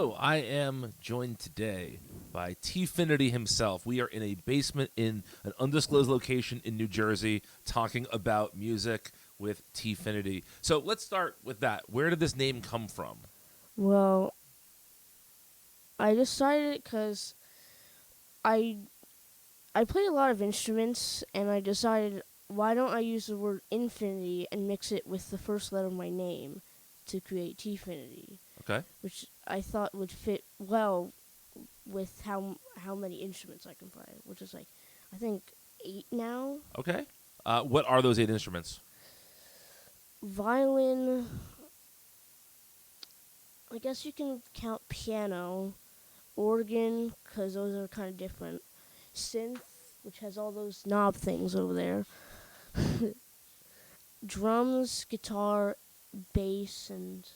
So I am joined today by TFINITY himself. We are in a basement in an undisclosed location in New Jersey talking about music with TFINITY. So let's start with that. Where did this name come from? Well, I decided it because I play a lot of instruments, and I decided why don't I use the word infinity and mix it with the first letter of my name to create TFINITY, Okay. which I thought would fit well with how many instruments I can play, which is like I think 8 now. Okay. What are those 8 instruments? Violin. I guess you can count piano, organ, because those are kind of different. Synth, which has all those knob things over there. Drums, guitar, bass, and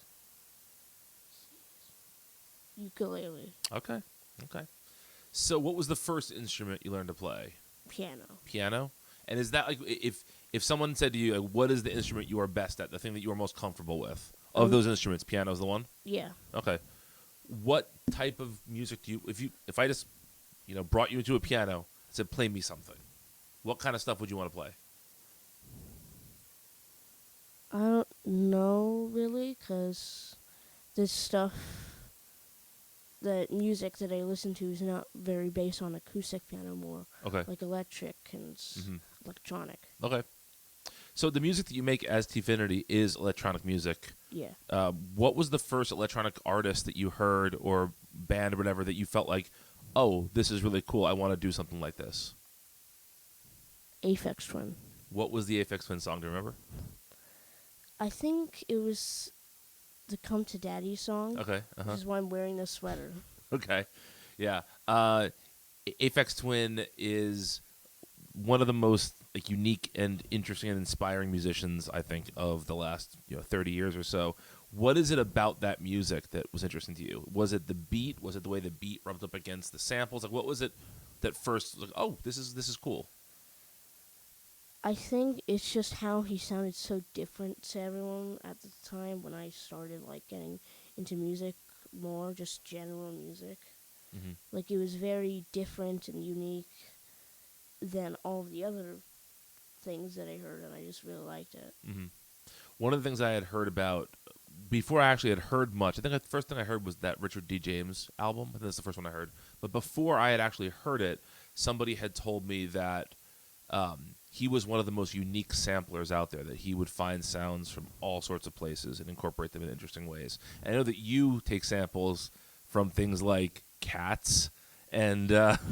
ukulele. Okay. Okay. So what was the first instrument you learned to play? Piano. Piano? And is that like if someone said to you, like, what is the instrument you are best at, the thing that you are most comfortable with? Of those instruments, piano is the one? Yeah. Okay. What type of music do you if I just, brought you into a piano and said play me something, what kind of stuff would you want to play? I don't know really, because this stuff, the music that I listen to is not very based on acoustic piano, more Okay. like electric and electronic. Okay. So the music that you make as TFINITY is electronic music. Yeah. What was the first electronic artist that you heard or band or whatever that you felt like, oh, this is really cool, I want to do something like this? Aphex Twin. What was the Aphex Twin song? Do you remember? I think it was the Come to Daddy song. Okay. Which is why I'm wearing this sweater. Okay. Yeah. Aphex Twin is one of the most unique and interesting and inspiring musicians, I think, of the last 30 years or so. What is it about that music that was interesting to you? Was it the beat? Was it the way the beat rubbed up against the samples? Like, what was it that first was like, oh, this is cool? I think it's just how he sounded so different to everyone at the time when I started getting into music more, just general music. Mm-hmm. Like, it was very different and unique than all the other things that I heard, and I just really liked it. Mm-hmm. One of the things I had heard about before I actually had heard much, I think the first thing I heard was that Richard D. James album. I think that's the first one I heard. But before I had actually heard it, somebody had told me that he was one of the most unique samplers out there, that he would find sounds from all sorts of places and incorporate them in interesting ways. And I know that you take samples from things like cats, and that's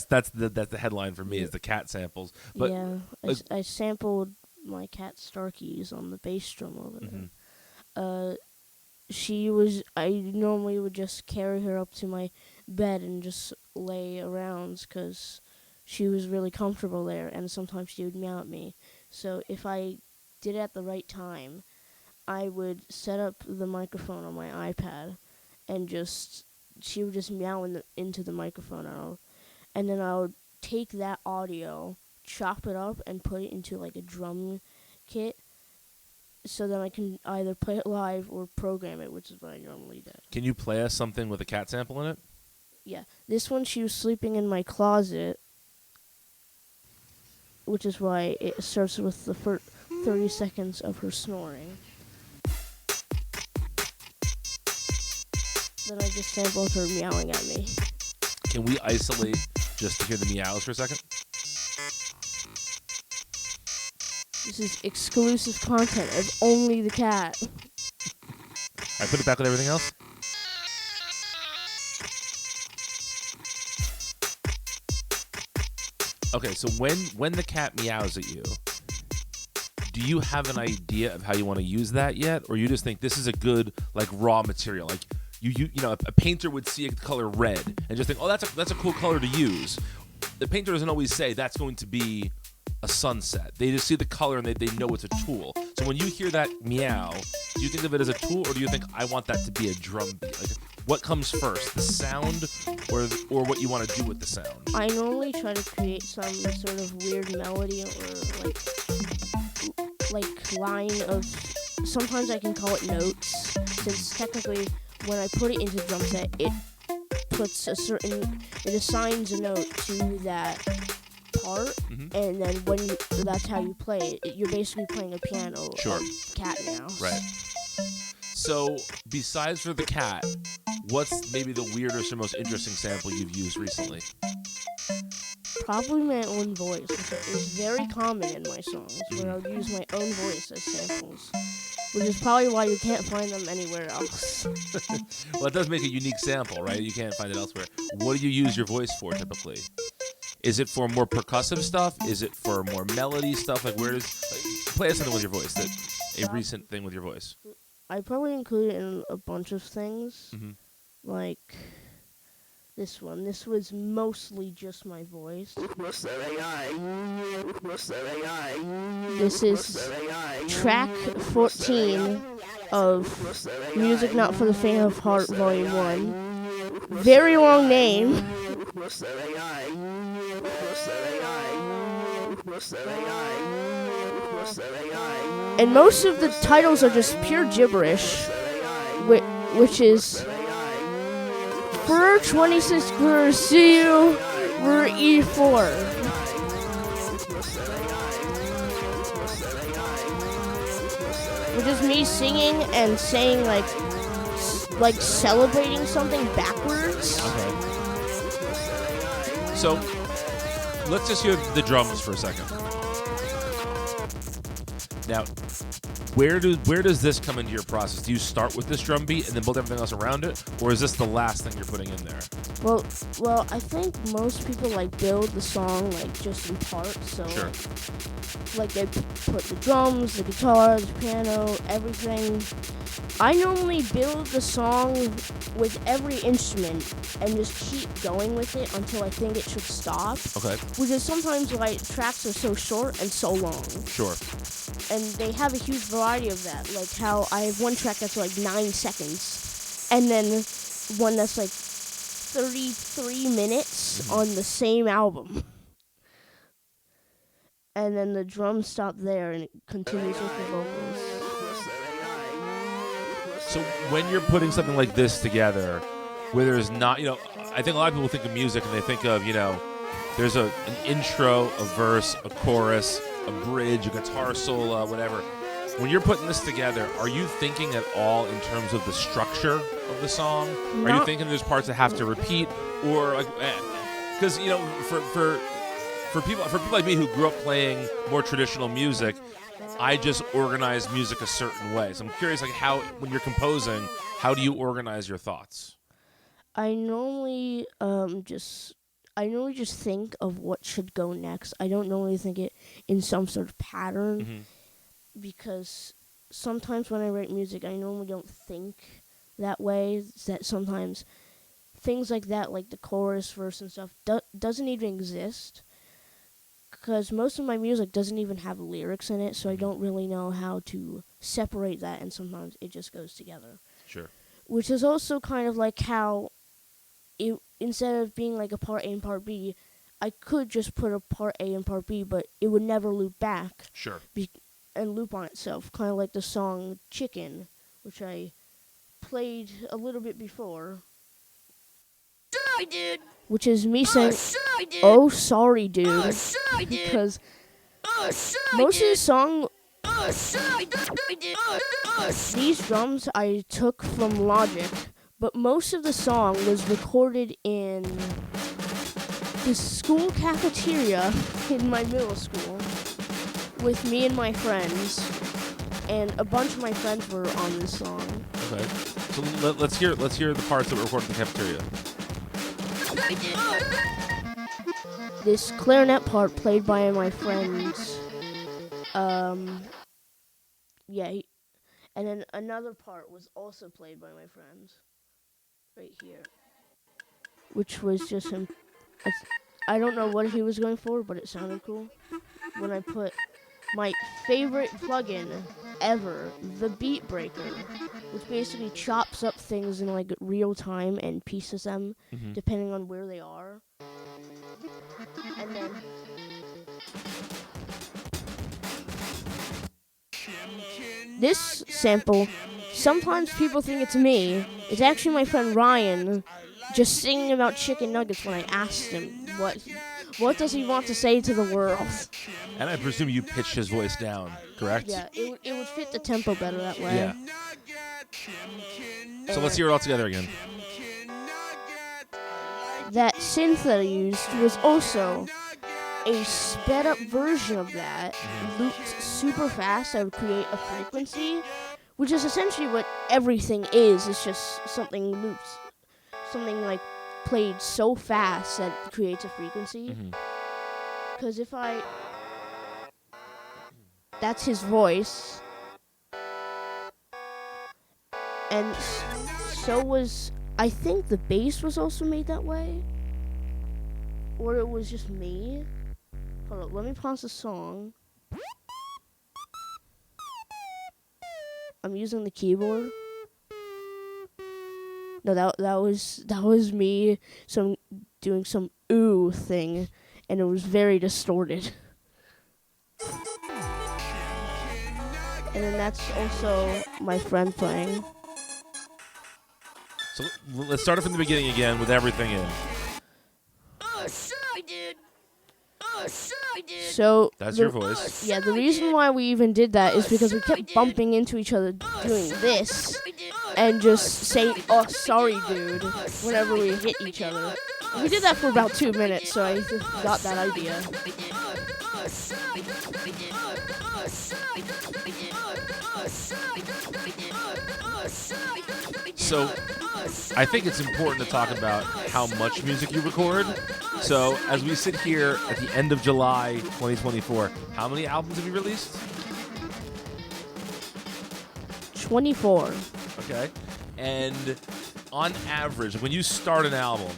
the headline for me, is the cat samples. But yeah, I sampled my cat Starkey's on the bass drum over there. I normally would just carry her up to my bed and just lay around because she was really comfortable there, and sometimes she would meow at me. So if I did it at the right time, I would set up the microphone on my iPad, and she would just meow into the microphone, and then I would take that audio, chop it up, and put it into a drum kit, so that I can either play it live or program it, which is what I normally do. Can you play us something with a cat sample in it? Yeah, this one, she was sleeping in my closet, which is why it starts with the first 30 seconds of her snoring. Then I just sampled her meowing at me. Can we isolate just to hear the meows for a second? This is exclusive content of only the cat. I put it back with everything else. Okay, so when the cat meows at you, do you have an idea of how you want to use that yet, or you just think this is a good raw material? Like a painter would see a color red and just think, oh, that's a cool color to use. The painter doesn't always say that's going to be a sunset. They just see the color and they know it's a tool. So when you hear that meow, do you think of it as a tool, or do you think I want that to be a drum beat? What comes first, the sound or what you want to do with the sound? I normally try to create some sort of weird melody or line of. Sometimes I can call it notes, since technically when I put it into the drum set, it assigns a note to that part, and then that's how you play it. You're basically playing a piano. Sure. Cat meows. Right. So, besides for the cat, what's maybe the weirdest or most interesting sample you've used recently? Probably my own voice, which is very common in my songs, where I'll use my own voice as samples, which is probably why you can't find them anywhere else. Well, it does make a unique sample, right? You can't find it elsewhere. What do you use your voice for typically? Is it for more percussive stuff? Is it for more melody stuff? Like, where does play us something with your voice? A recent thing with your voice. I probably include it in a bunch of things, like this one. This was mostly just my voice. This is track 14 of Music Not for the Faint of Heart, Volume 1. Very long name. And most of the titles are just pure gibberish, which is for 26 see you for E4. Which is me singing and saying like celebrating something backwards. Okay. So let's just hear the drums for a second. Now, where does this come into your process? Do you start with this drum beat and then build everything else around it, or is this the last thing you're putting in there? Well, I think most people build the song just in parts. So sure. They put the drums, the guitar, the piano, everything. I normally build the song with every instrument and just keep going with it until I think it should stop. Okay. Because sometimes tracks are so short and so long. Sure. And they have a huge variety of that. Like how I have one track that's 9 seconds, and then one that's 33 minutes on the same album. And then the drums stop there and it continues with the vocals. So when you're putting something like this together, where there's not, I think a lot of people think of music and they think of, there's an intro, a verse, a chorus, a bridge, a guitar solo, whatever. When you're putting this together, are you thinking at all in terms of the structure of the song? Are you thinking there's parts that have to repeat, or because for people like me who grew up playing more traditional music, I just organize music a certain way. So I'm curious, how when you're composing, how do you organize your thoughts? I normally just think of what should go next. I don't normally think it in some sort of pattern, because sometimes when I write music, I normally don't think that way. That sometimes things like that, like the chorus, verse, and stuff, doesn't even exist. Because most of my music doesn't even have lyrics in it, so I don't really know how to separate that, and sometimes it just goes together. Sure. Which is also kind of like how it, instead of being a part A and part B, I could just put a part A and part B, but it would never loop back. Sure. And loop on itself, kind of like the song Chicken, which I played a little bit before. Sorry, dude. Which is me saying, Oh, sorry, dude. "Oh, sorry, dude." Sorry, dude. Because Sorry, most of dude. the song, Sorry, dude. these drums I took from Logic, but most of the song was recorded in the school cafeteria in my middle school with me and my friends, and a bunch of my friends were on this song. Okay. So let's hear the parts that were recorded in the cafeteria. This clarinet part played by my friends. And then another part was also played by my friends. Right here. Which was just him. I don't know what he was going for, but it sounded cool. When I put my favorite plugin ever, the Beat Breaker, which basically chops up things in real time and pieces them depending on where they are. And then this sample, sometimes people think it's me. It's actually my friend Ryan just singing about chicken nuggets when I asked him what does he want to say to the world. And I presume you pitched his voice down, correct? Yeah, it would fit the tempo better that way. Yeah. So let's hear it all together again. That synth that I used was also a sped up version of that, looped super fast. I would create a frequency, which is essentially what everything is. It's just something looped, something like played so fast that it creates a frequency. Because that's his voice, and so was, I think the bass was also made that way, or it was just me. Hold on, let me pause the song. I'm using the keyboard. No, that was me doing some ooh thing, and it was very distorted. And then that's also my friend playing. So let's start it from the beginning again with everything in. Oh, sorry, dude. Oh, sorry, dude. So That's your voice. Yeah, the reason why we even did that is because we kept bumping into each other doing this and just saying, "Oh, sorry, dude," whenever we hit each other. We did that for about 2 minutes, so I got that idea. So I think it's important to talk about how much music you record. So as we sit here at the end of July 2024, how many albums have you released? 24. Okay. And on average, when you start an album,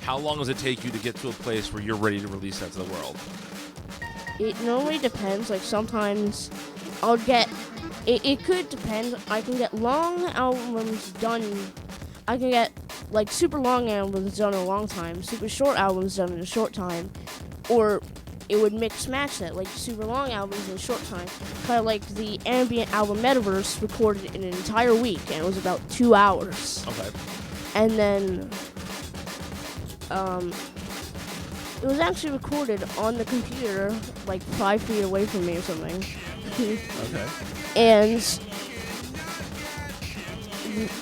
how long does it take you to get to a place where you're ready to release that to the world? It normally depends. Like sometimes I'll get. It could depend. I can get long albums done. I can get like super long albums done in a long time, super short albums done in a short time, or it would mix match that, like super long albums in a short time. Kind of like the ambient album Metaverse recorded in an entire week, and it was about 2 hours. Okay. And then it was actually recorded on the computer, like 5 feet away from me or something. Okay.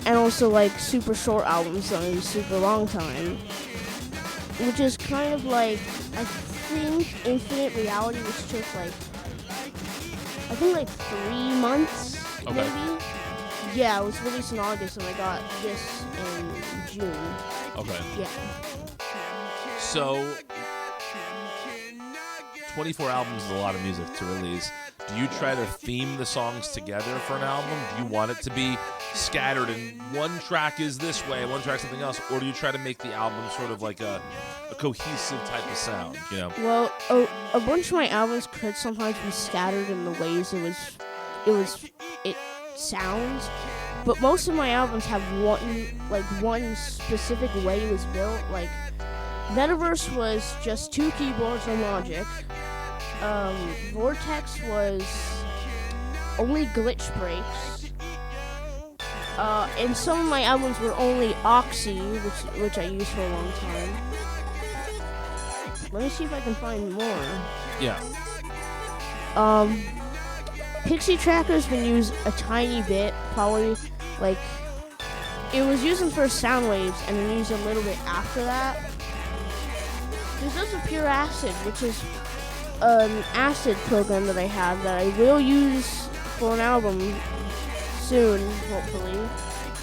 And also like super short albums done in a super long time, which is kind of like, I think Infinite Reality was just like, I think like 3 months, Okay. maybe. Yeah, it was released in August, and I got this in June. Okay. Yeah. So 24 albums is a lot of music to release. Do you try to theme the songs together for an album? Do you want it to be scattered and one track is this way, one track something else, or do you try to make the album sort of like a cohesive type of sound, you know? Well, a bunch of my albums could sometimes be scattered in the ways it sounds, but most of my albums have one specific way it was built. Like Metaverse was just 2 keyboards and Logic. Vortex was only glitch breaks. And some of my albums were only Oxy, which I used for a long time. Let me see if I can find more. Yeah. Pixie Tracker's been used a tiny bit, probably like it was used in first sound waves and then used a little bit after that. There's also Pure Acid, which is an acid program that I have that I will use for an album soon, hopefully.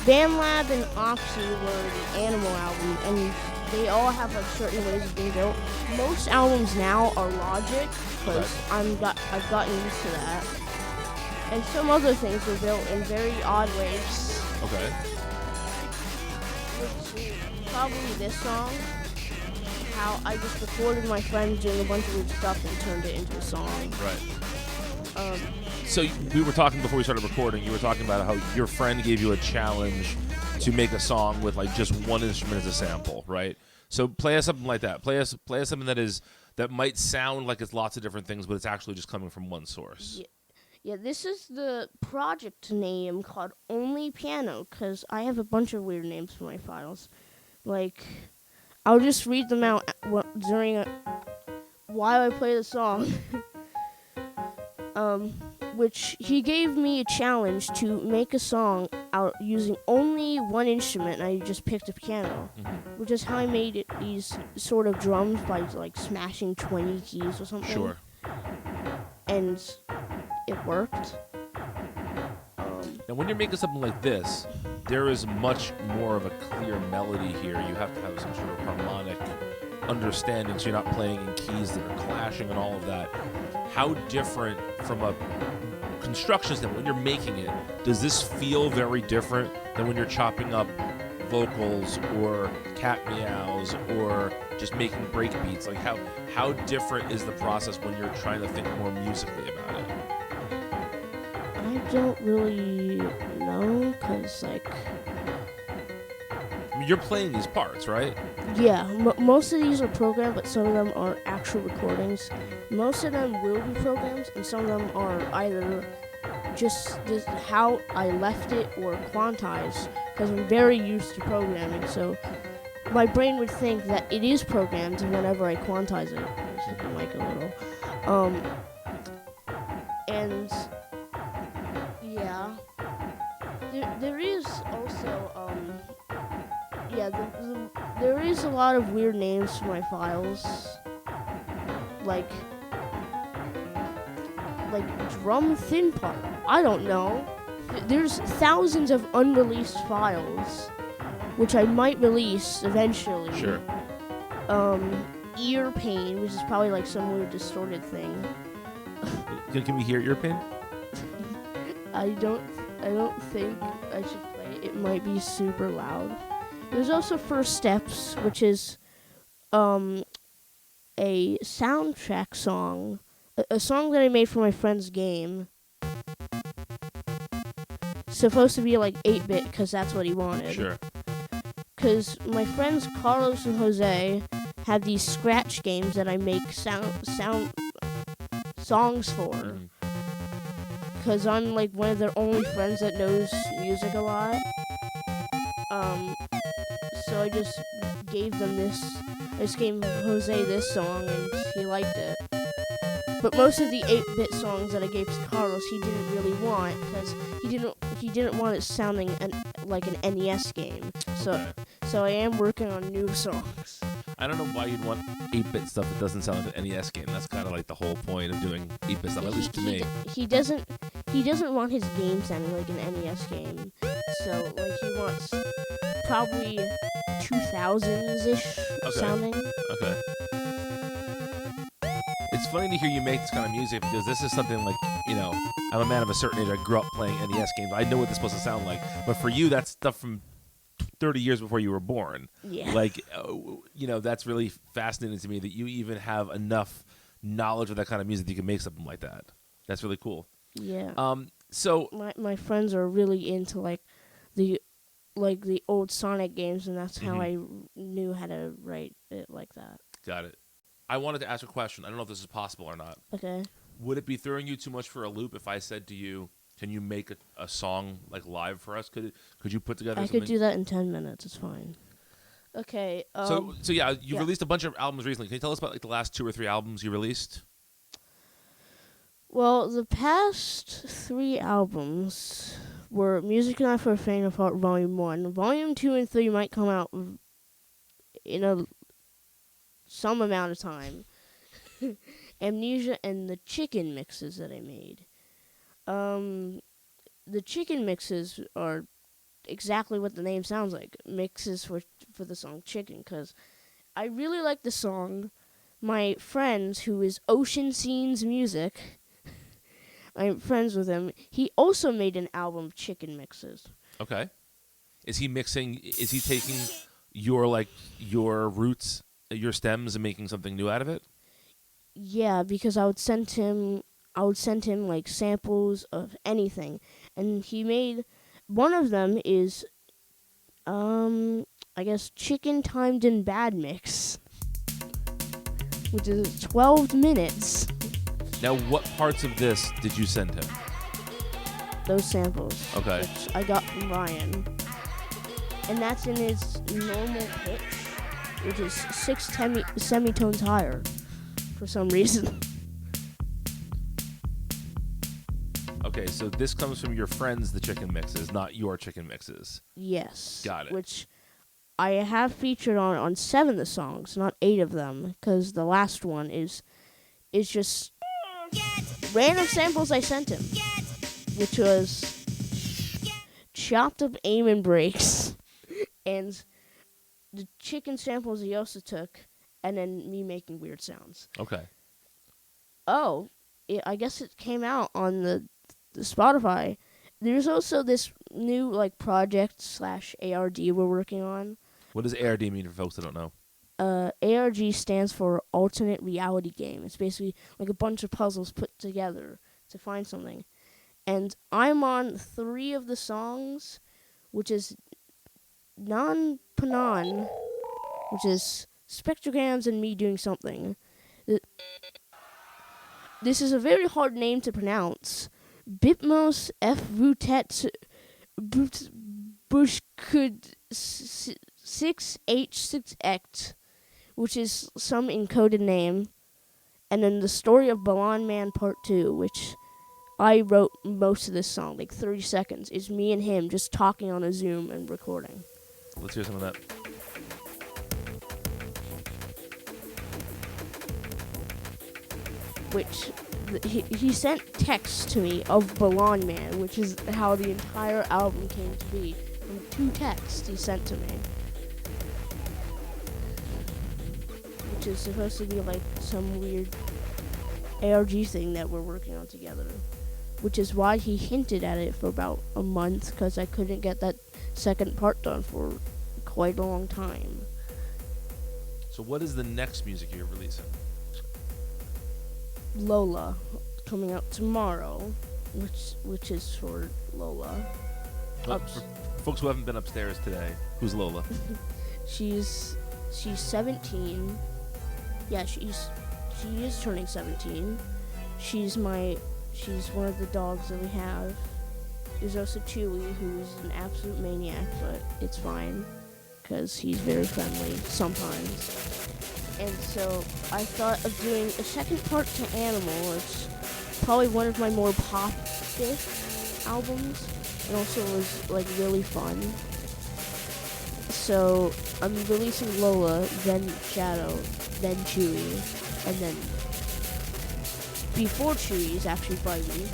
BandLab and Oxy were the Animal album, and they all have like certain ways of being built. Most albums now are Logic, because I've gotten used to that. And some other things were built in very odd ways. Okay. Which is probably this song. How I just recorded my friends doing a bunch of weird stuff and turned it into a song. Right. So we were talking before we started recording. You were talking about how your friend gave you a challenge to make a song with like just one instrument as a sample, right? So play us something like that. Play us something that might sound like it's lots of different things, but it's actually just coming from one source. Yeah, this is the project name called Only Piano, because I have a bunch of weird names for my files. Like, I'll just read them out while I play the song. Which he gave me a challenge to make a song out using only one instrument, and I just picked a piano, which is how I made these sort of drums by like smashing 20 keys or something. Sure. And it worked. Now, when you're making something like this, there is much more of a clear melody here. You have to have some sort of harmonic understanding, so you're not playing in keys that are clashing and all of that. How different from a construction standpoint, when you're making it, does this feel very different than when you're chopping up vocals or cat meows or just making break beats? Like, how different is the process when you're trying to think more musically about it? I don't really know, because, like... I mean, you're playing these parts, right? Yeah, most of these are programmed, but some of them are actual recordings. Most of them will be programs, and some of them are either just this, how I left it or quantized, because I'm very used to programming, so my brain would think that it is programmed whenever I quantize it. I'm just hitting the mic a little. And yeah, there is also there is a lot of weird names for my files, like drum thin part. I don't know. There's thousands of unreleased files, which I might release eventually. Sure. Ear pain, which is probably like some weird distorted thing. Can we hear your pin? I don't think I should play it. It might be super loud. There's also First Steps, which is a soundtrack song, a song that I made for my friend's game. Supposed to be like 8-bit, because that's what he wanted. Sure. Because my friends Carlos and Jose have these scratch games that I make songs for. Because I'm like one of their only friends that knows music a lot. So I just gave them this. I just gave Jose this song, and he liked it. But most of the 8-bit songs that I gave to Carlos, he didn't really want, because he didn't want it sounding like an NES game. So I am working on new songs. I don't know why you'd want 8-bit stuff that doesn't sound like an NES game. That's kind of like the whole point of doing 8-bit stuff, at least to me. He doesn't want his game sounding like an NES game. So like he wants probably 2000s-ish sounding. Okay. It's funny to hear you make this kind of music, because this is something like, I'm a man of a certain age. I grew up playing NES games. I know what this is supposed to sound like. But for you, that's stuff from 30 years before you were born. Yeah. Like, that's really fascinating to me that you even have enough knowledge of that kind of music that you can make something like that. That's really cool. Yeah. So my friends are really into the old Sonic games, and that's how I knew how to write it like that. Got it. I wanted to ask a question. I don't know if this is possible or not. Okay. Would it be throwing you too much for a loop if I said to you, can you make a song like live for us? Could you put together something? I could do that in 10 minutes. It's fine. Okay. So yeah, you released a bunch of albums recently. Can you tell us about like the last 2 or 3 albums you released? Well, the past 3 albums were Music Not for a Faint of Heart Volume 1. Volume 2 and 3 might come out in some amount of time. Amnesia and the chicken mixes that I made. The chicken mixes are exactly what the name sounds like. Mixes for the song Chicken, because I really like the song. My friend, who is Ocean Scenes Music, I'm friends with him. He also made an album of chicken mixes. Okay. Is he taking your roots, your stems, and making something new out of it? Yeah, because I would send him like samples of anything, and he made one of them is I guess Chicken Timed in Bad Mix, which is 12 minutes. Now, what parts of this did you send him? those samples. Okay. Which I got from Ryan. And that's in its normal pitch, which is 6 semitones higher for some reason. Okay, so this comes from your friends, the chicken mixes, not your chicken mixes. Yes. Got it. Which I have featured on 7 of the songs, not 8 of them, because the last one is just random samples I sent him, which was chopped up aim breaks, and the chicken samples he also took, and then me making weird sounds. Okay. Oh, I guess it came out on the Spotify. There's also this new project / ARD we're working on. What does ARD mean for folks that don't know? ARG stands for Alternate Reality Game. It's basically like a bunch of puzzles put together to find something. And I'm on 3 of the songs, which is Non Panon, which is spectrograms and me doing something. This is a very hard name to pronounce. Bitmos F Vutet Bushkud 6H6X, which is some encoded name. And then the story of Balan Man Part 2, which I wrote most of this song, 30 seconds. Is me and him just talking on a Zoom and recording. Let's hear some of that. Which he sent text to me of Balan Man, which is how the entire album came to be, from 2 texts he sent to me, which is supposed to be some weird ARG thing that we're working on together, which is why he hinted at it for about a month, because I couldn't get that second part done for quite a long time. So what is the next music you're releasing? Lola, coming out tomorrow, which is for Lola. For folks who haven't been upstairs today, who's Lola? She's 17. Yeah, she is turning 17. She's one of the dogs that we have. There's also Chewy, who's an absolute maniac, but it's fine because he's very friendly sometimes. And so I thought of doing a second part to Animal. It's probably one of my more pop-ish albums, and also was really fun. So I'm releasing Lola, then Shadow, then Chewy, and then before Chewy is actually Bitey,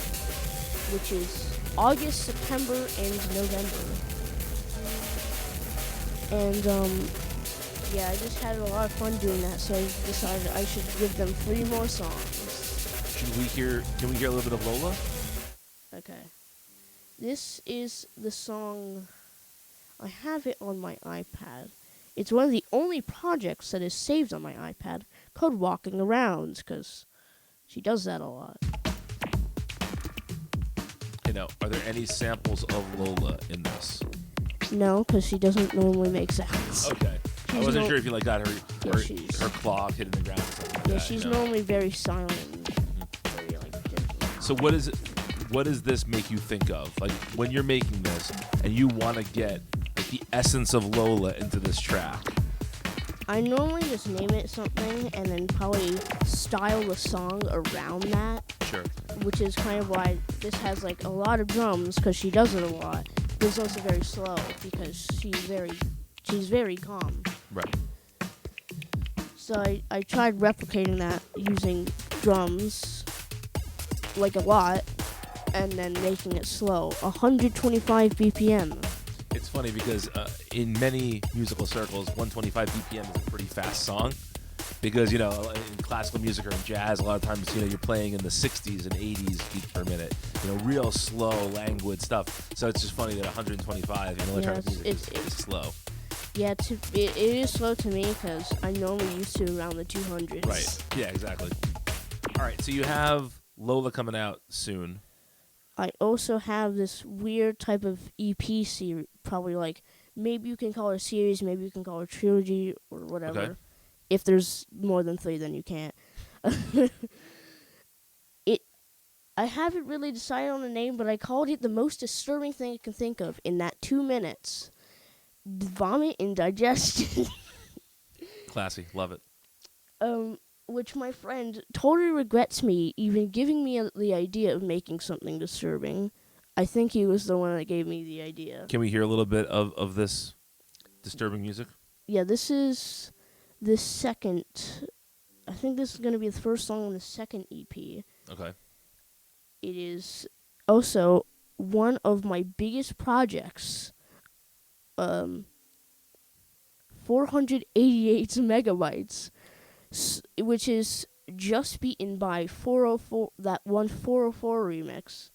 which is August, September, and November. And yeah, I just had a lot of fun doing that, so I decided I should give them 3 more songs. Can we hear a little bit of Lola? Okay. This is the song. I have it on my iPad. It's one of the only projects that is saved on my iPad, called Walking Around, because she does that a lot. Are there any samples of Lola in this? No, because she doesn't normally make sounds. Okay. I wasn't sure if you got her claw hitting the ground or something like that. She's normally very silent and very gentle. So what does this make you think of? When you're making this and you want to get the essence of Lola into this track? I normally just name it something and then probably style the song around that. Sure. Which is kind of why this has a lot of drums, because she does it a lot. But it's also very slow because she's very calm. Right. So I tried replicating that using drums a lot, and then making it slow, 125 BPM. It's funny because in many musical circles, 125 BPM is a pretty fast song. Because, in classical music or in jazz, a lot of times, you're playing in the 60s and 80s beats per minute. Real slow, languid stuff. So it's just funny that 125 in electronic music is slow. Yeah, it is slow to me because I'm normally used to around the 200s. Right. Yeah, exactly. All right, so you have Lola coming out soon. I also have this weird type of EP series, probably maybe you can call it a series, maybe you can call it a trilogy or whatever. Okay. If there's more than 3, then you can't. I haven't really decided on a name, but I called it the most disturbing thing I can think of in that 2 minutes. Vomit indigestion. Classy. Love it. Which my friend totally regrets me even giving me the idea of making something disturbing. I think he was the one that gave me the idea. Can we hear a little bit of this disturbing music? Yeah, this is the second. I think this is going to be the first song on the second EP. Okay. It is also one of my biggest projects. 488 megabytes, which is just beaten by 404. That one 404 remix.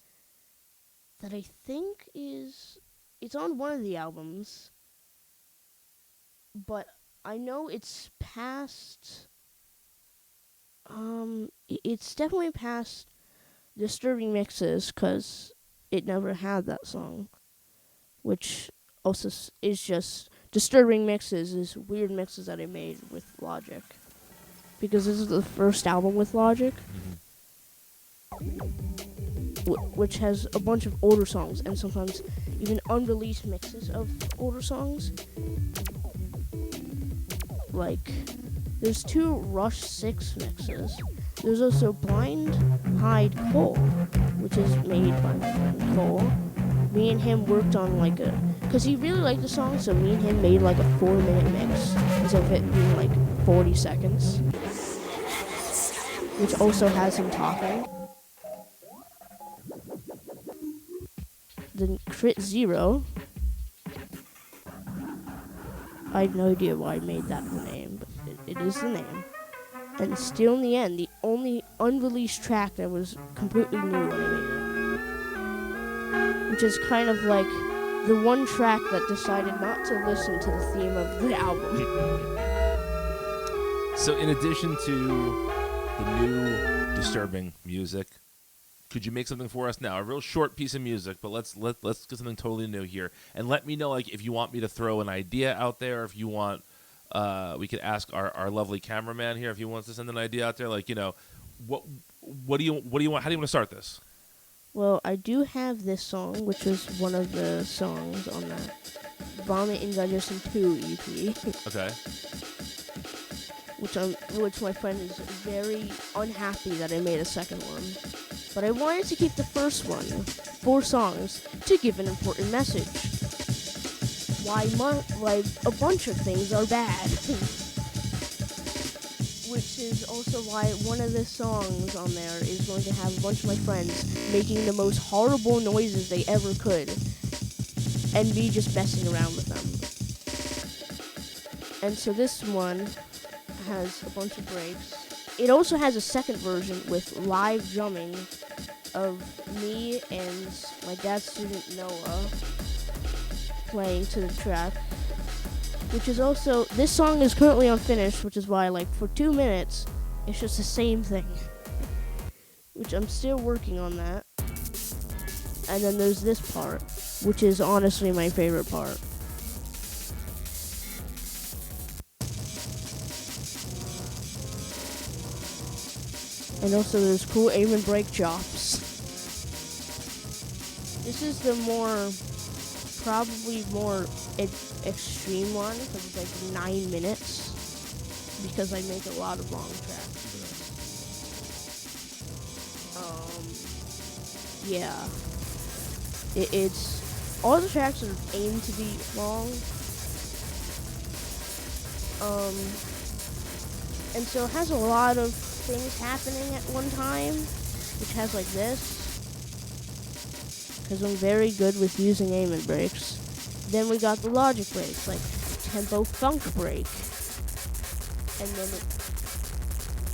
That I think it's on one of the albums, but I know it's past. It's definitely past Disturbing Mixes, 'cause it never had that song, which also is just Disturbing Mixes is weird mixes that I made with Logic, because this is the first album with Logic, which has a bunch of older songs and sometimes even unreleased mixes of older songs. Like, there's 2 Rush 6 mixes. There's also Blind Hide Cole, which is made by my friend Cole. Me and him worked on because he really liked the song, so me and him made like a 4-minute mix instead of it being like 40 seconds. Which also has him talking. Then Crit Zero. I have no idea why I made that the name, but it is the name. And Still in the End, the only unreleased track that was completely new when I made it. Which is kind of like the one track that decided not to listen to the theme of the album. So in addition to the new disturbing music, could you make something for us now? A real short piece of music, but let's get something totally new here. And let me know if you want me to throw an idea out there, if you want we could ask our lovely cameraman here if he wants to send an idea out there. What do you want? How do you want to start this? Well, I do have this song, which is one of the songs on that Vomit Indigestion 2 EP. Okay. Which my friend is very unhappy that I made a second one. But I wanted to keep the first one, 4 songs, to give an important message. Why a bunch of things are bad. Which is also why one of the songs on there is going to have a bunch of my friends making the most horrible noises they ever could, and me just messing around with them. And so this one has a bunch of breaks. It also has a second version with live drumming of me and my dad's student Noah playing to the track. Which is also, this song is currently unfinished, which is why, for 2 minutes, it's just the same thing. Which I'm still working on that. And then there's this part, which is honestly my favorite part. And also there's cool aim and break chops. This is the probably more extreme one, because it's 9 minutes, because I make a lot of long tracks. Yeah. It's all the tracks are aimed to be long. And so it has a lot of things happening at one time, which has this. Because I'm very good with using aim and breaks. Then we got the logic breaks, tempo funk break. And then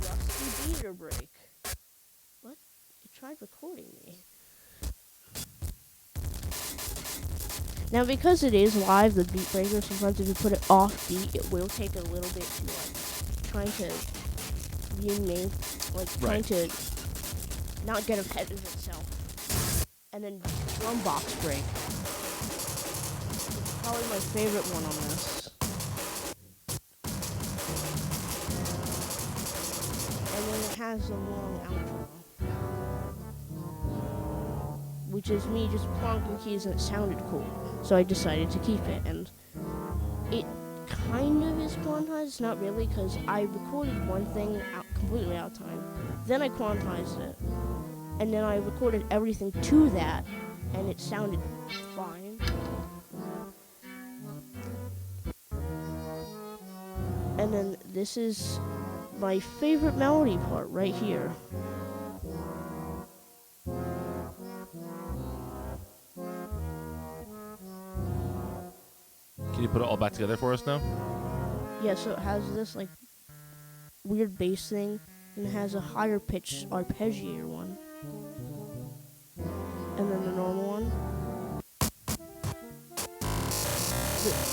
rusty beater break. What? It tried recording me. Now because it is live, the beat breaker, sometimes if you put it off beat, it will take a little bit to trying to trying to not get ahead of itself. And then drum box break. It's probably my favorite one on this. And then it has a long outro. which is me just plonking keys, and it sounded cool. So I decided to keep it, and it kind of is quantized, not really, because I recorded one thing completely out of time. Then I quantized it, and then I recorded everything to that, and it sounded fine. And then this is my favorite melody part right here. Can you put it all back together for us now? Yeah, so it has this like weird bass thing, and it has a higher pitched arpeggiator one. And then the normal one.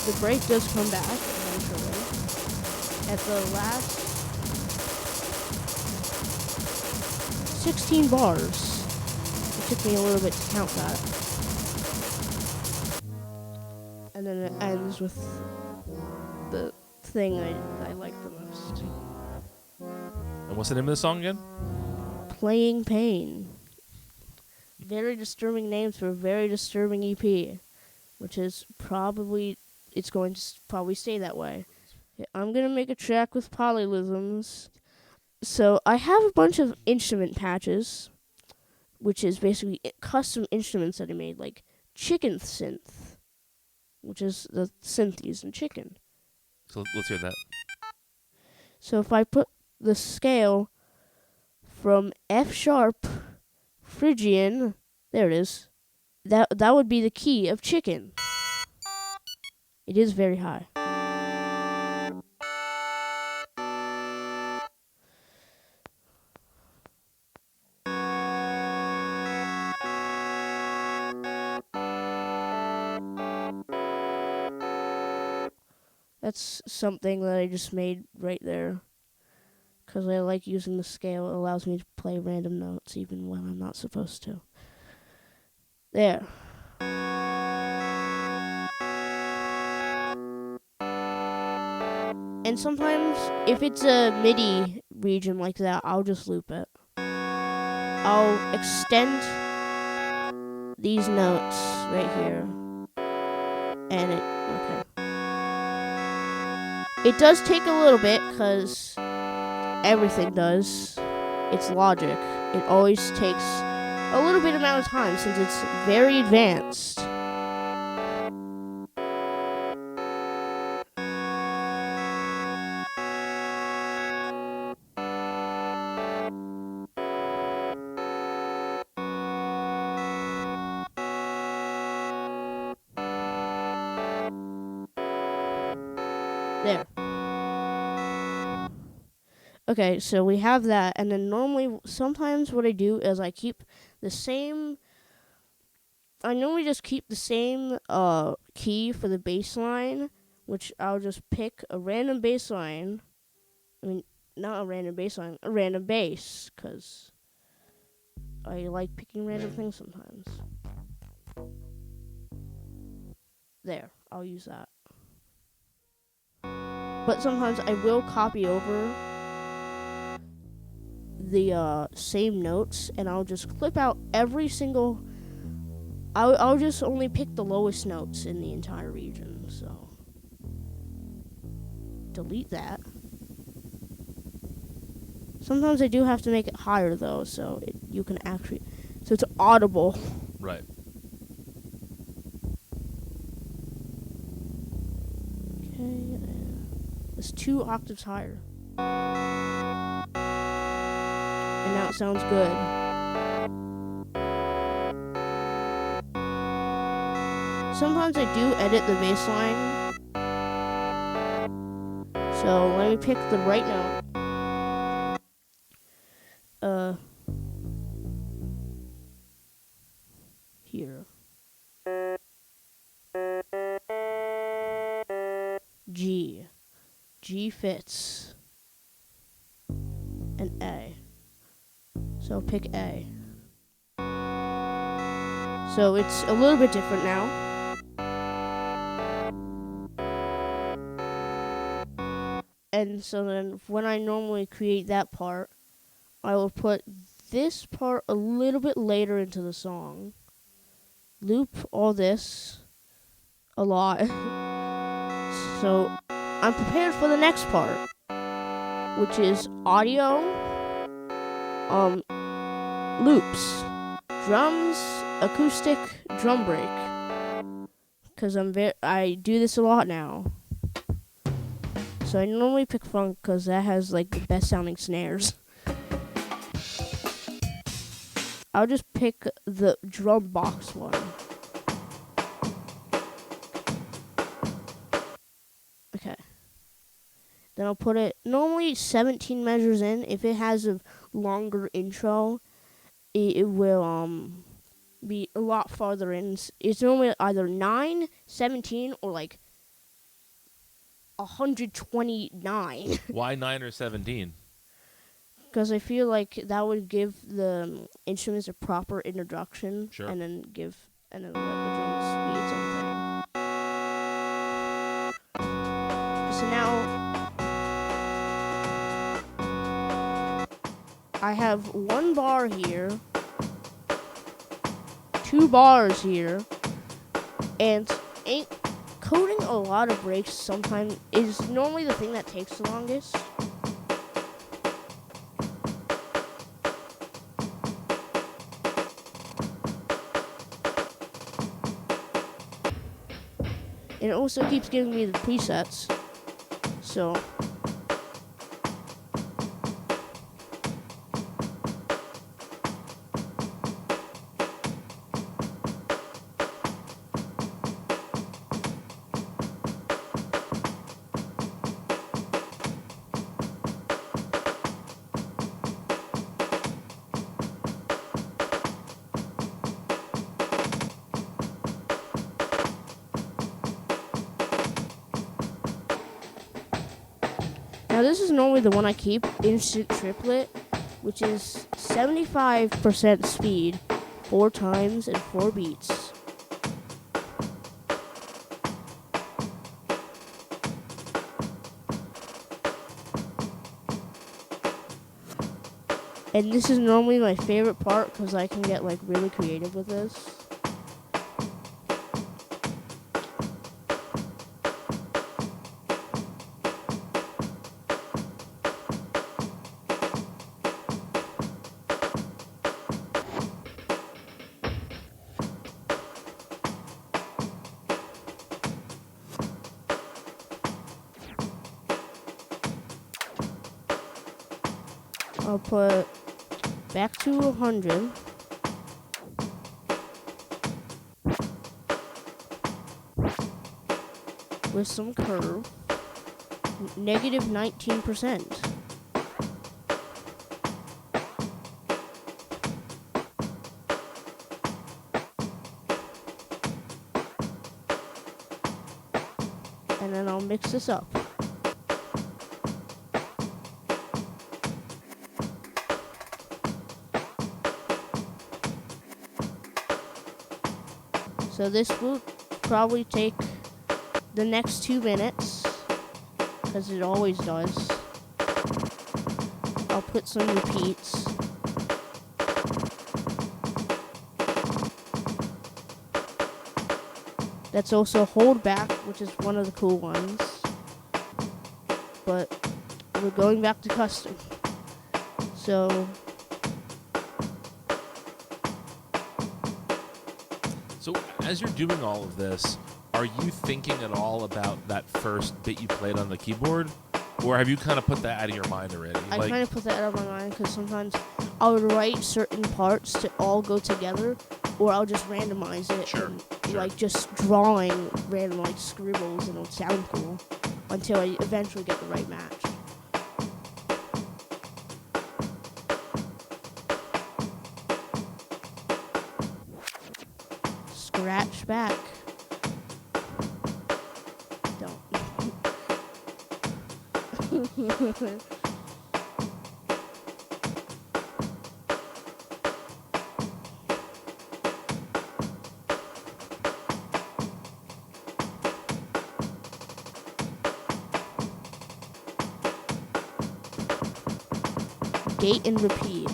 The break does come back eventually. At the last 16 bars. It took me a little bit to count that. And then it ends with the thing I like the most. And what's the name of the song again? Playing Pain. Very disturbing names for a very disturbing EP, which is probably, it's going to probably stay that way. I'm going to make a track with polyrhythms. So I have a bunch of instrument patches, which is basically custom instruments that I made, like Chicken Synth, which is the synth used in chicken. So let's hear that. So if I put the scale from F sharp, Phrygian, there it is, that would be the key of chicken. It is very high. That's something that I just made right there. Because I like using the scale. It allows me to play random notes even when I'm not supposed to. There. And sometimes, if it's a MIDI region like that, I'll just loop it. I'll extend these notes right here. And okay. It does take a little bit, because everything does. It's logic. It always takes a little bit amount of time since it's very advanced. There. Okay, so we have that, and then normally, sometimes what I do is I normally just keep the same key for the bass line, which I'll just pick a random bass line. I mean, not a random bass line, a random bass, because I like picking random things sometimes. There, I'll use that. But sometimes I will copy over the same notes, and I'll just clip out every single. I'll just only pick the lowest notes in the entire region. So delete that. Sometimes I do have to make it higher though, so so it's audible. Right. Okay, it's 2 octaves higher. And now it sounds good. Sometimes I do edit the bass line. So let me pick the right note. Here. G. G fits. And A. So pick A. So it's a little bit different now. And so then when I normally create that part, I will put this part a little bit later into the song. loop all this a lot. So I'm prepared for the next part, which is audio, loops, drums, acoustic, drum break. Cause I do this a lot now. So I normally pick funk because that has like the best sounding snares. I'll just pick the drum box one. Okay. Then I'll put it normally 17 measures in. If it has a longer intro, it will be a lot farther in. It's normally either 9, 17, or like 129. Why 9 or 17? Because I feel like that would give the instruments a proper introduction. Sure. And then let the drums be its own thing. So now I have 1 bar here, 2 bars here, and coding a lot of breaks sometimes is normally the thing that takes the longest. And it also keeps giving me the presets. So now this is normally the one I keep, instant triplet, which is 75% speed, 4 times and 4 beats. And this is normally my favorite part because I can get like really creative with this. I'll put back to 100. With some curve. Negative 19%. And then I'll mix this up. So this will probably take the next 2 minutes, because it always does. I'll put some repeats. That's also hold back, which is one of the cool ones. But we're going back to custom. So as you're doing all of this, are you thinking at all about that first bit you played on the keyboard? Or have you kind of put that out of your mind already? I kind of put that out of my mind because sometimes I would write certain parts to all go together, or I'll just randomize it. Sure. Like just drawing random like scribbles, and it'll sound cool until I eventually get the right match. Scratch back. Don't. Gate and repeat.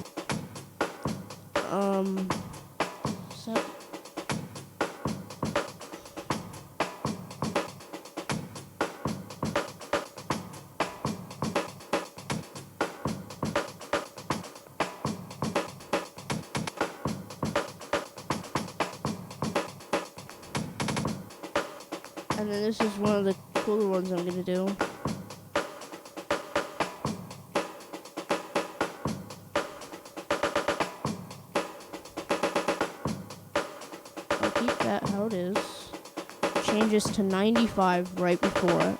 So And then this is one of the cooler ones I'm gonna do. I'll keep that how it is. Change this to 95 right before it.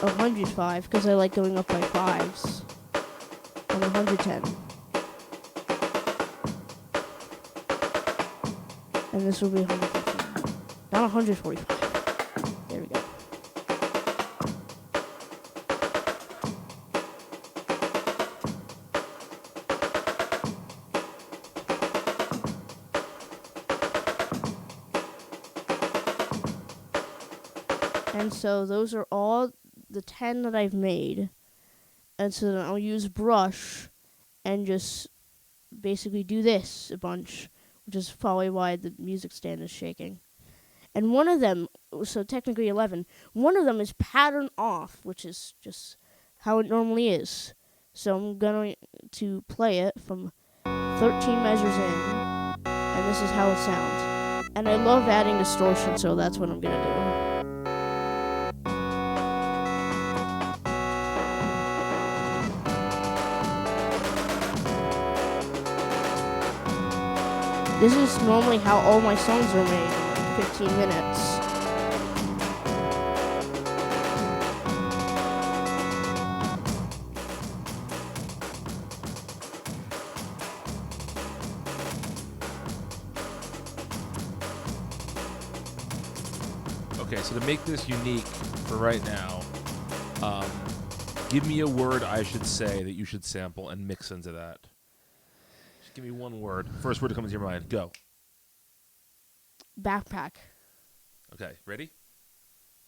105 because I like going up by fives. And 110. And this will be 115. Not 145. There we go. And so those are all the 10 that I've made. And so then I'll use brush and just basically do this a bunch, which is probably why the music stand is shaking. And one of them, so technically 11, one of them is pattern off, which is just how it normally is. So I'm going to play it from 13 measures in, and this is how it sounds. And I love adding distortion, so that's what I'm going to do. This is normally how all my songs are made in like 15 minutes. Okay, so to make this unique for right now, give me a word I should say that you should sample and mix into that. Just give me one word. First word that comes to your mind. Go. Backpack. Okay, ready?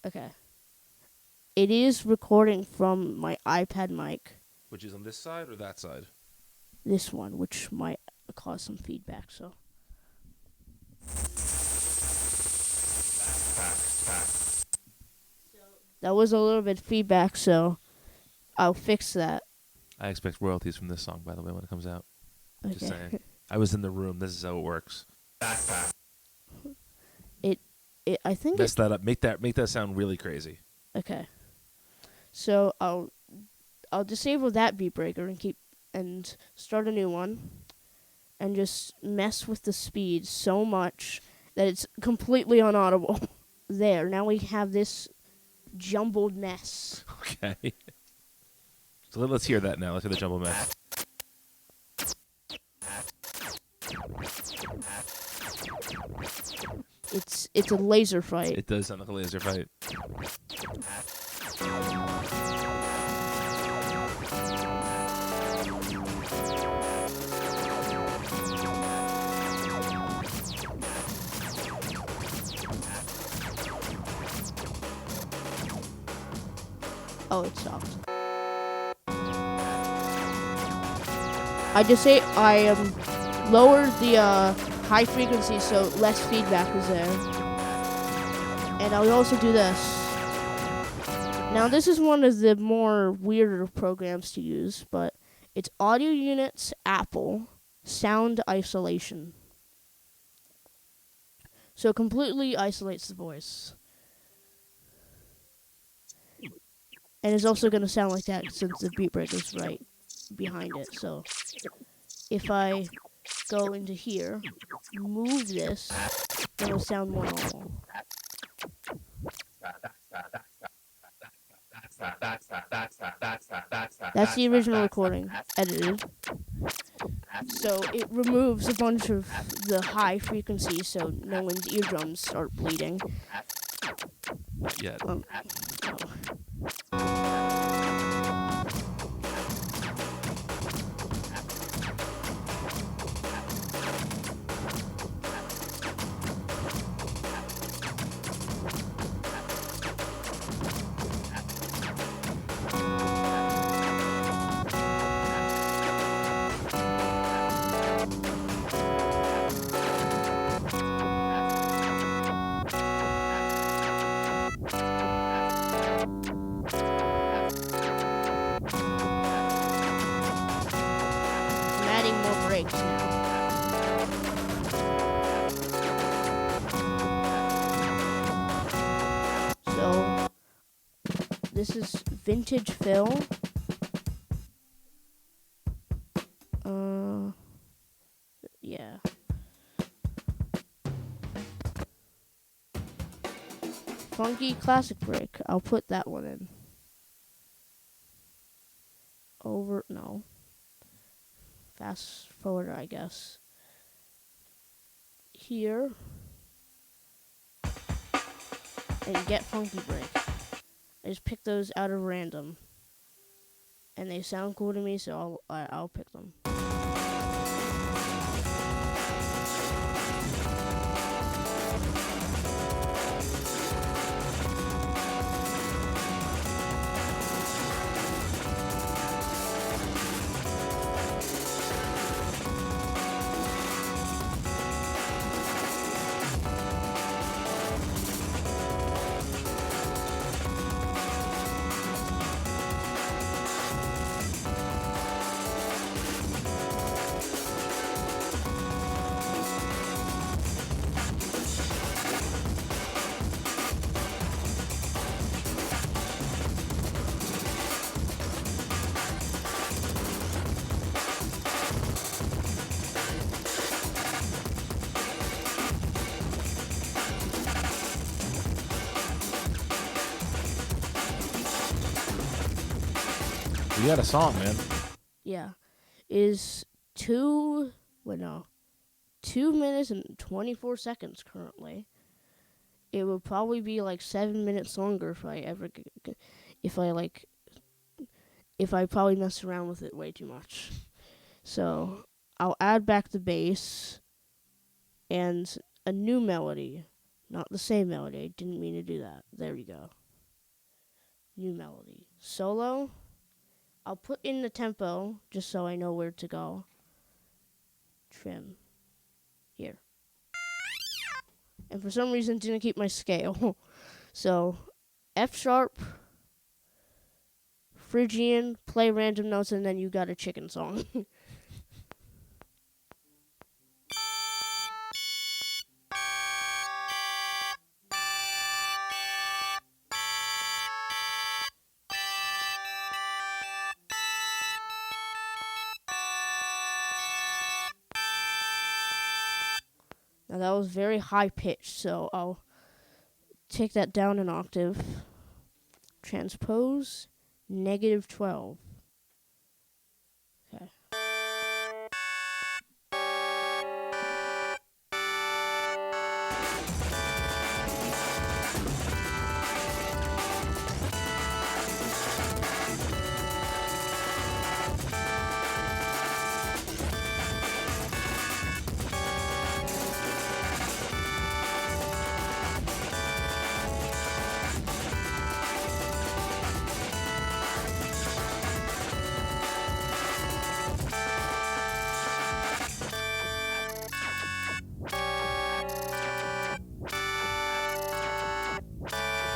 Okay. It is recording from my iPad mic. Which is on this side or that side? This one, which might cause some feedback, so. That was a little bit feedback, so I'll fix that. I expect royalties from this song, by the way, when it comes out. Okay. Just saying. I was in the room. This is how it works. I think Mess that up. Make that sound really crazy. Okay. So I'll disable that beat breaker and start a new one and just mess with the speed so much that it's completely inaudible. There. Now we have this jumbled mess. Okay. So let's hear that now. Let's hear the jumbled mess. It's a laser fight. It does sound like a laser fight. Oh, it stopped. I just say I lowered the high frequency so less feedback was there. And I'll also do this. Now this is one of the more weirder programs to use, but it's Audio Units Apple Sound Isolation. So it completely isolates the voice. And it's also going to sound like that since the beat breaker is right behind it. So if I go into here, move this, it'll sound more normal. That's the original recording, edited. So it removes a bunch of the high frequency so no one's eardrums start bleeding. Not yet. Oh. I'm adding more breaks now. Vintage Phil. Yeah. Funky Classic Break. I'll put that one in. No. Fast forward, I guess. Here. And Get Funky Break. I just picked those out of random. And they sound cool to me, so I'll pick them. You got a song, man. Yeah. Is 2 minutes and 24 seconds currently. It would probably be like 7 minutes longer if I probably mess around with it way too much. So I'll add back the bass and a new melody, not the same melody. I didn't mean to do that. There we go. New melody. Solo. I'll put in the tempo just so I know where to go. Trim. Here. And for some reason didn't keep my scale. So F sharp, Phrygian, play random notes, and then you got a chicken song. Now that was very high pitched, so I'll take that down an octave. Transpose, -12. Okay.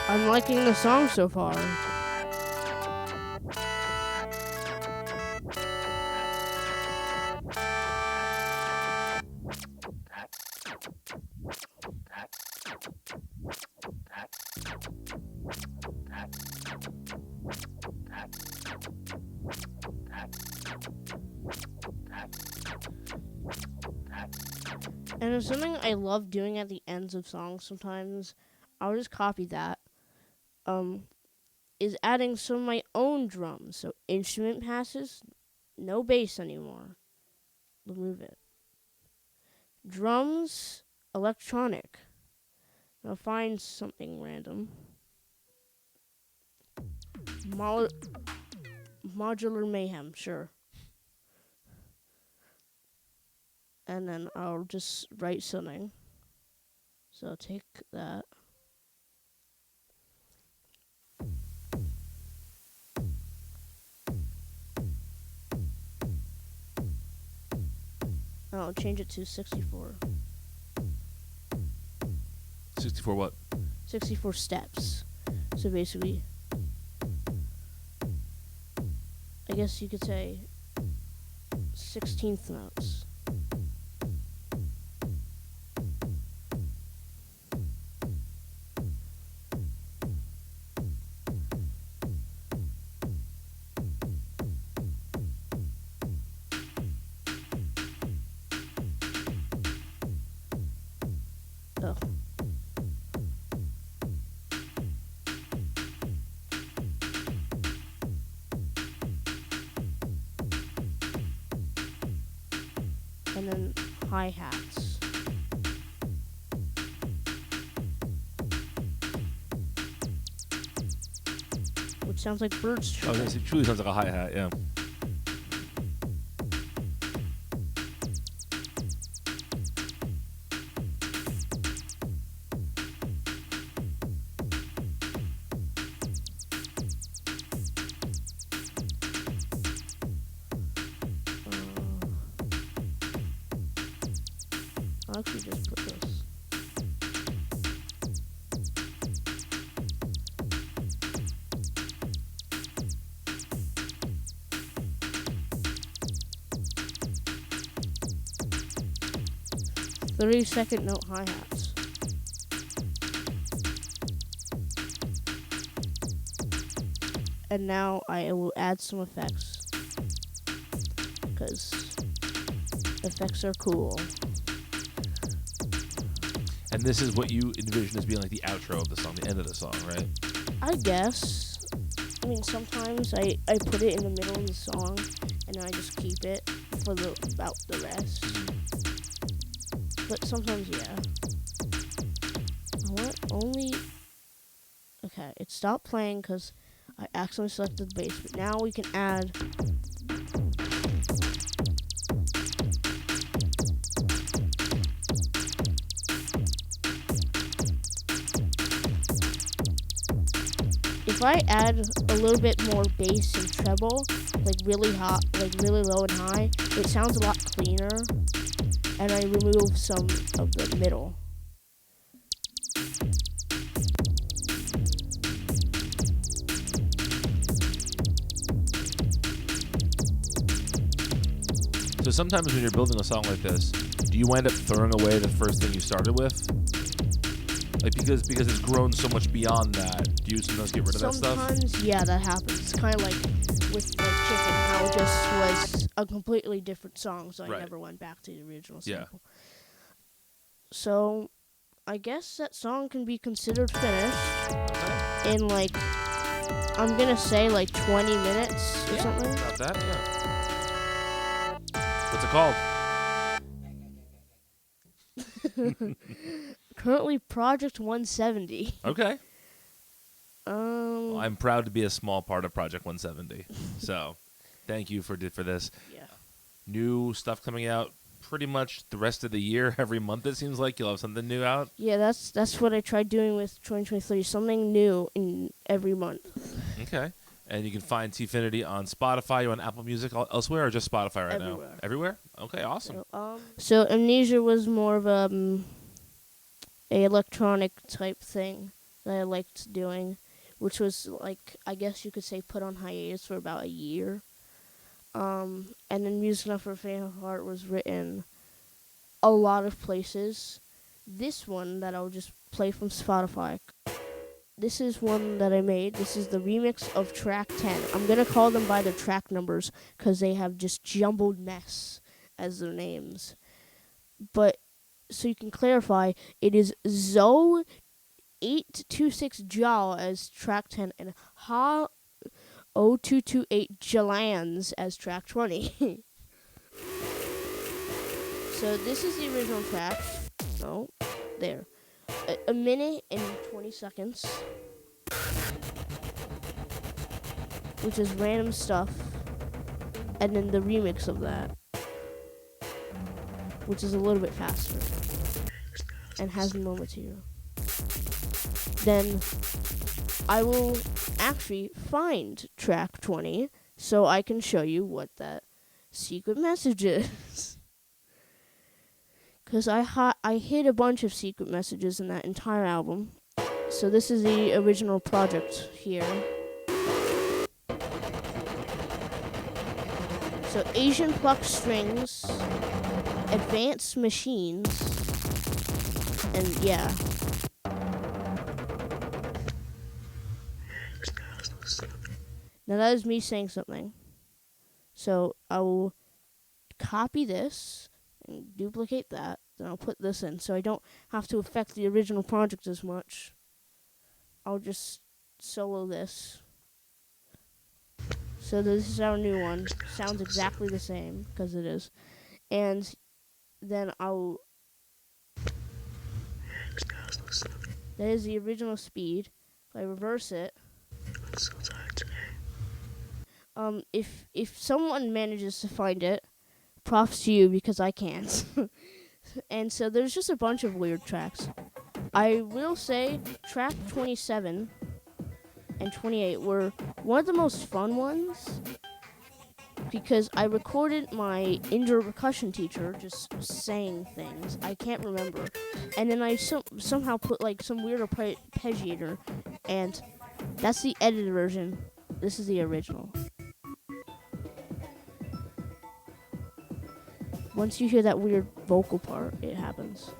I'm liking the song so far. And it's something I love doing at the ends of songs sometimes. I'll just copy that. Is adding some of my own drums. So instrument passes, no bass anymore. Remove it. Drums, electronic. I'll find something random. Modular mayhem, sure. And then I'll just write something. So I'll take that. I'll change it to 64. 64 what? 64 steps. So basically, I guess you could say 16th notes. Oh. And then hi-hats. Which sounds like birds Oh, chirping. yes, it truly sounds like a hi-hat, yeah. I'll actually just put this. "30-second note hi-hats. And now I will add some effects. Because effects are cool. And this is what you envision as being like the outro of the song, the end of the song, right? I guess. I mean, sometimes I put it in the middle of the song, and I just keep it for about the rest. But sometimes, yeah. What? Only... Okay, it stopped playing because I accidentally selected the bass, but now we can add... If I add a little bit more bass and treble, like really hot, like really low and high, it sounds a lot cleaner. And I remove some of the middle. So sometimes when you're building a song like this, do you wind up throwing away the first thing you started with? Like because it's grown so much beyond that, do you sometimes get rid of that stuff? Sometimes, yeah, that happens. It's kind of like with like Chicken, how it just was a completely different song, so I Right. never went back to the original Yeah. sample. So, I guess that song can be considered finished in like, I'm gonna say like 20 minutes or something. About that, yeah. What's it called? Currently, Project 170. Okay. Well, I'm proud to be a small part of Project 170. So, thank you for this. Yeah. New stuff coming out pretty much the rest of the year. Every month it seems like you'll have something new out. Yeah, that's what I tried doing with 2023. Something new in every month. Okay. And you can find TFINITY on Spotify. You on Apple Music elsewhere or just Spotify right Everywhere. now? Everywhere. Okay, awesome. So Amnesia was more of a electronic type thing that I liked doing, which was like, I guess you could say, put on hiatus for about a year. And then Music Enough for a Fan of Heart was written a lot of places. This one that I'll just play from Spotify. This is one that I made. This is the remix of track 10. I'm going to call them by their track numbers because they have just jumbled mess as their names. But, so you can clarify, it is Zoe 826 Jal as track 10 and Ha 0228 Jalans as track 20. So this is the original track. No, there. A minute and 20 seconds. Which is random stuff. And then the remix of that. Which is a little bit faster. And has more material. Then I will actually find track 20 so I can show you what that secret message is. Because I hid a bunch of secret messages in that entire album. So this is the original project here. So Asian plucked strings, advanced machines, and yeah. Now that is me saying something. So I will copy this and duplicate that Then I'll put this in, so I don't have to affect the original project as much. I'll just solo this. So this is our new one. Sounds exactly the same, because it is. And then I'll... That is the original speed. If I reverse it... If someone manages to find it, props to you, because I can't. And so there's just a bunch of weird tracks. I will say track 27 and 28 were one of the most fun ones, because I recorded my indoor percussion teacher just saying things. I can't remember. And then I somehow put like some weird arpeggiator, and that's the edited version. This is the original. Once you hear that weird vocal part, it happens.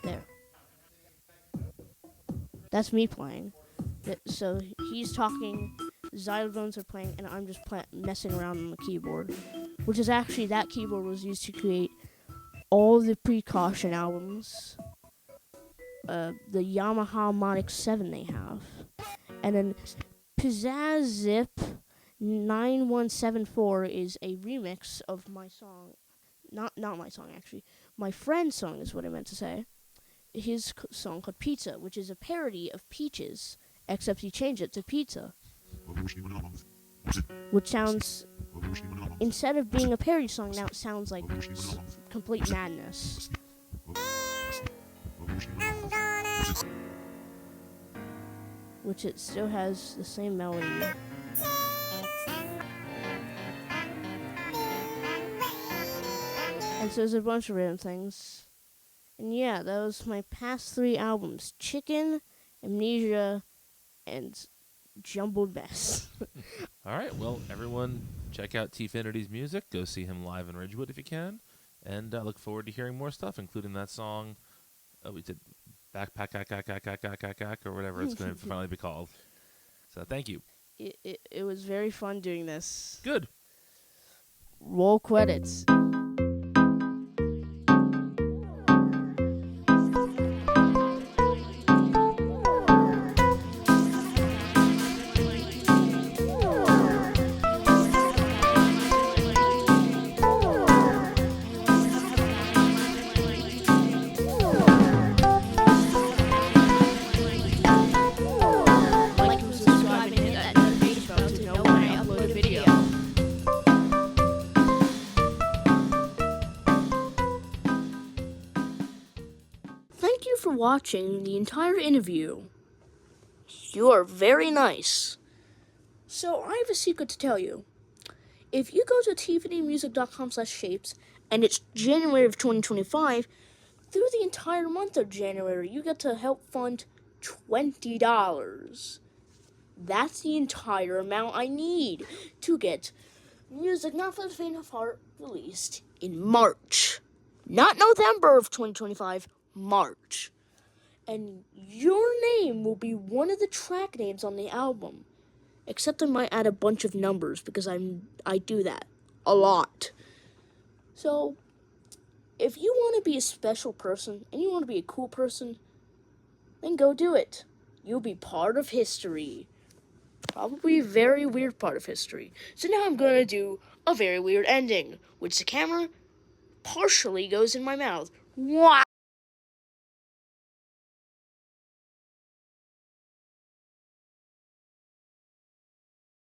There. That's me playing. So he's talking, xylophones are playing, and I'm just messing around on the keyboard. Which is actually, that keyboard was used to create all the Precaution albums. The Yamaha Monic 7 they have. And then Pizzazz Zip 9174 is a remix of my song. Not my song, actually. My friend's song is what I meant to say. His song called Pizza, which is a parody of Peaches, except he changed it to Pizza. Which sounds, instead of being a parody song, now it sounds like complete madness. Which it still has the same melody. And so there's a bunch of random things. And yeah, that was my past 3 albums. Chicken, Amnesia, and Jumbled Mess. All right, well, everyone, check out TFINITY's music. Go see him live in Ridgewood if you can. And I look forward to hearing more stuff, including that song we did, Backpack, or whatever it's going to finally be called. So thank you. It was very fun doing this. Good. Roll credits. Thank you for watching the entire interview. You are very nice. So I have a secret to tell you. If you go to tfinitymusic.com/shapes and it's January of 2025, through the entire month of January, you get to help fund $20. That's the entire amount I need to get Music Not for the Faint of Heart released in March. Not November of 2025, March. And your name will be one of the track names on the album. Except I might add a bunch of numbers because I do that a lot. So, if you want to be a special person and you want to be a cool person, then go do it. You'll be part of history. Probably a very weird part of history. So now I'm going to do a very weird ending, which the camera partially goes in my mouth. Wow!